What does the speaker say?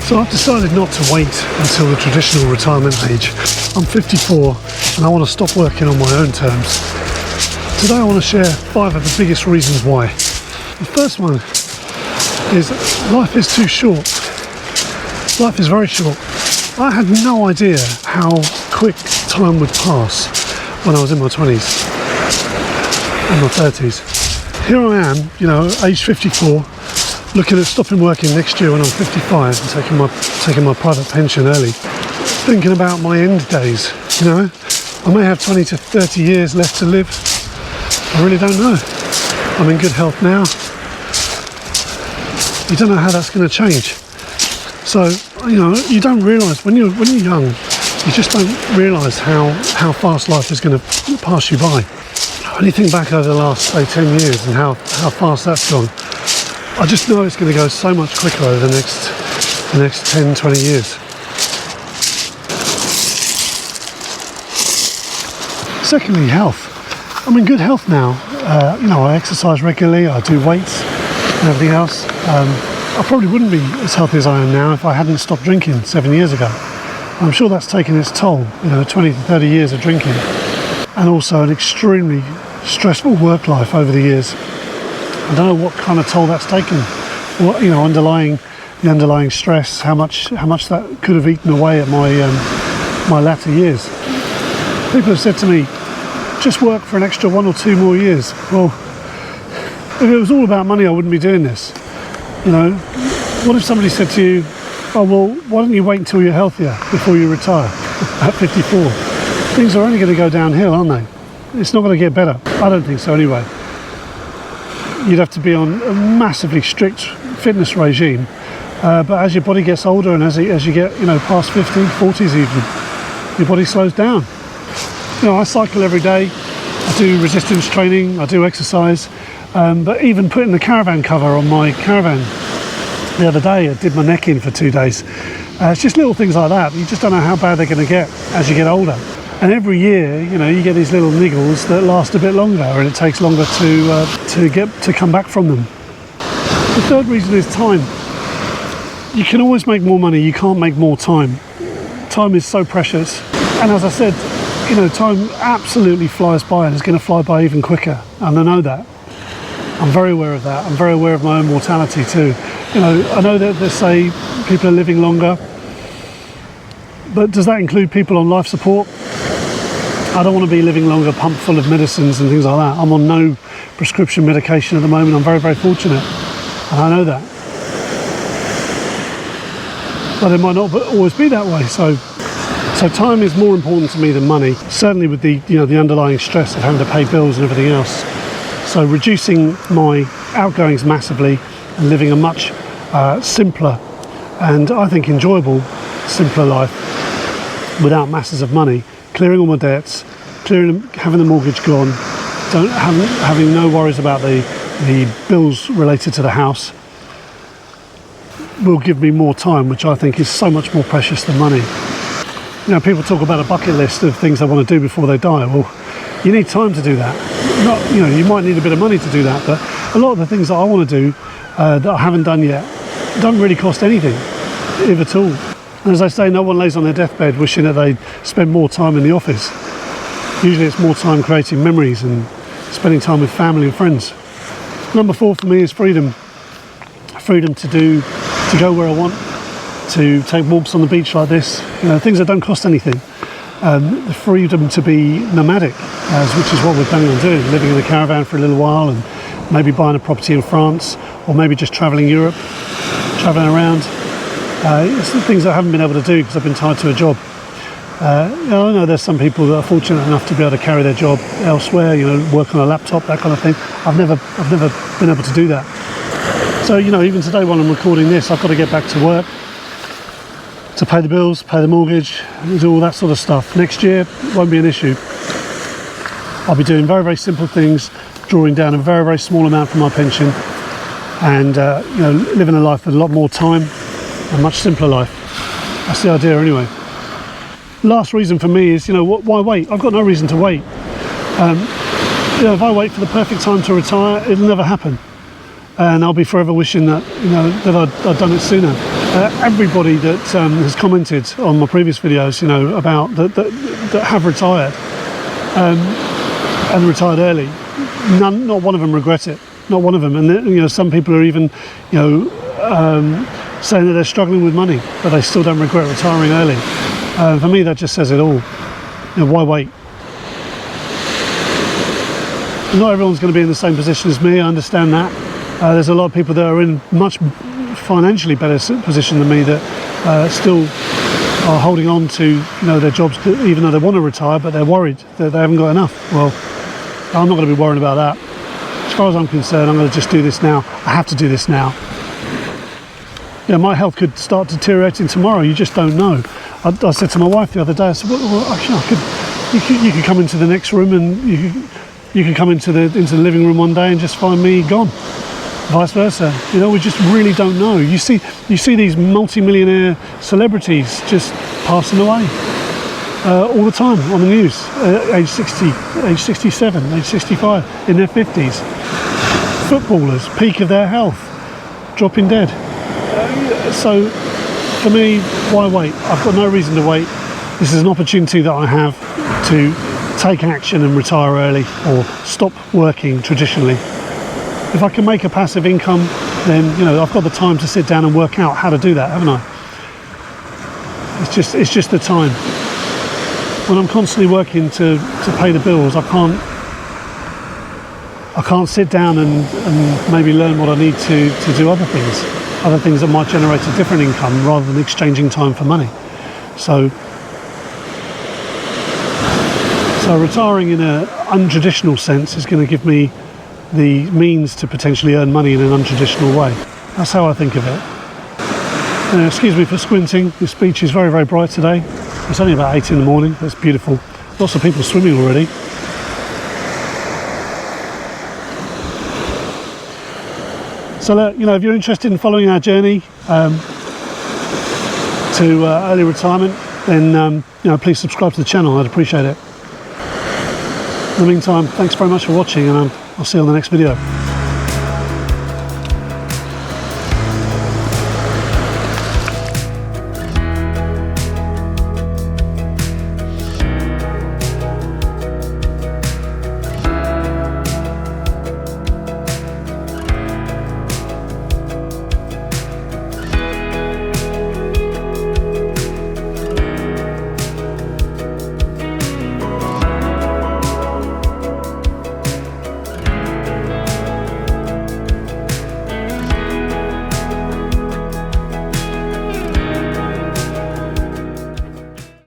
So I've decided not to wait until the traditional retirement age. I'm 54 and I want to stop working on my own terms. Today I want to share 5 of the biggest reasons why. The first one is life is too short. Life is very short. I had no idea how quick time would pass when I was in my 20s and my 30s. Here I am, age 54, looking at stopping working next year when I'm 55 and taking my private pension early. Thinking about my end days, I may have 20 to 30 years left to live. I really don't know. I'm in good health now. You don't know how that's going to change. So, you don't realise, when you're young, you just don't realise how fast life is going to pass you by. When you think back over the last, say, 10 years and how fast that's gone, I just know it's going to go so much quicker over the next 10, 20 years. Secondly, health. I'm in good health now. I exercise regularly, I do weights and everything else. I probably wouldn't be as healthy as I am now if I hadn't stopped drinking 7 years ago. I'm sure that's taken its toll, 20 to 30 years of drinking, and also an extremely stressful work life over the years. I don't know what kind of toll that's taken. What the underlying stress, how much that could have eaten away at my latter years. People have said to me, just work for an extra 1 or 2 more years. Well, if it was all about money, I wouldn't be doing this. What if somebody said to you, oh well, why don't you wait until you're healthier before you retire at 54? Things are only going to go downhill, aren't they? It's not going to get better. I don't think so anyway. You'd have to be on a massively strict fitness regime, but as your body gets older and as you get past 50, 40s even, your body slows down. I cycle every day, I do resistance training, I do exercise, but even putting the caravan cover on my caravan the other day, I did my neck in for 2 days. It's just little things like that. You just don't know how bad they're going to get as you get older. And every year, you get these little niggles that last a bit longer, and it takes longer to come back from them. The third reason is time. You can always make more money, you can't make more time. Time is so precious. And as I said, time absolutely flies by and is going to fly by even quicker. And I know that. I'm very aware of that. I'm very aware of my own mortality too. I know that they say people are living longer, but does that include people on life support? I don't want to be living longer pumped full of medicines and things like that. I'm on no prescription medication at the moment. I'm very, very fortunate, and I know that. But it might not always be that way. So time is more important to me than money. Certainly with the underlying stress of having to pay bills and everything else. So reducing my outgoings massively and living a much simpler and I think enjoyable, simpler life without masses of money, clearing all my debts, having the mortgage gone, having no worries about the bills related to the house, will give me more time, which I think is so much more precious than money. People talk about a bucket list of things they want to do before they die. Well, you need time to do that. You might need a bit of money to do that, but a lot of the things that I want to do that I haven't done yet don't really cost anything, if at all. And as I say, no one lays on their deathbed wishing that they spend more time in the office. Usually it's more time creating memories and spending time with family and friends. Number 4 for me is freedom. Freedom to go where I want, to take walks on the beach like this, things that don't cost anything. The freedom to be nomadic, which is what we're planning on doing, living in a caravan for a little while and maybe buying a property in France, or maybe just travelling Europe, travelling around. It's the things I haven't been able to do because I've been tied to a job. I know there's some people that are fortunate enough to be able to carry their job elsewhere, work on a laptop, that kind of thing. I've never been able to do that. So, even today while I'm recording this, I've got to get back to work to pay the bills, pay the mortgage, do all that sort of stuff. Next year won't be an issue. I'll be doing very, very simple things, drawing down a very, very small amount from my pension, and living a life with a lot more time, a much simpler life. That's the idea anyway. Last reason for me is, why wait? I've got no reason to wait. If I wait for the perfect time to retire, it'll never happen. And I'll be forever wishing that, that I'd done it sooner. everybody that has commented on my previous videos, you know, about that have retired and retired early, not one of them regret it. Not one of them. And you know, some people are even, you know, saying that they're struggling with money, but they still don't regret retiring early. For me, that just says it all. You know, why wait? Not everyone's going to be in the same position as me. I understand that. There's a lot of people that are in much financially better position than me that still are holding on to, you know, their jobs, even though they want to retire, but they're worried that they haven't got enough. Well, I'm not going to be worrying about that. As far as I'm concerned, I'm going to just do this now. I have to do this now. Yeah, my health could start deteriorating tomorrow. You just don't know. I said to my wife the other day, I said, well, actually, you could come into the next room and you could come into the living room one day and just find me gone. Vice versa. You know, we just really don't know. You see these multi-millionaire celebrities just passing away all the time on the news. Age 60, age 67, age 65, in their 50s. Footballers, peak of their health, dropping dead. So for me, why wait? I've got no reason to wait. This is an opportunity that I have to take action and retire early or stop working traditionally. If I can make a passive income, then, you know, I've got the time to sit down and work out how to do that, haven't I? It's just the time. When I'm constantly working to pay the bills, I can't sit down and maybe learn what I need to do other things that might generate a different income rather than exchanging time for money. So retiring in an untraditional sense is going to give me the means to potentially earn money in an untraditional way. That's how I think of it. Excuse me for squinting. This beach is very, very bright today. It's only about 8 in the morning. That's beautiful. Lots of people swimming already. So, you know, if you're interested in following our journey to early retirement, then you know, please subscribe to the channel. I'd appreciate it. In the meantime, thanks very much for watching, and I'll see you on the next video.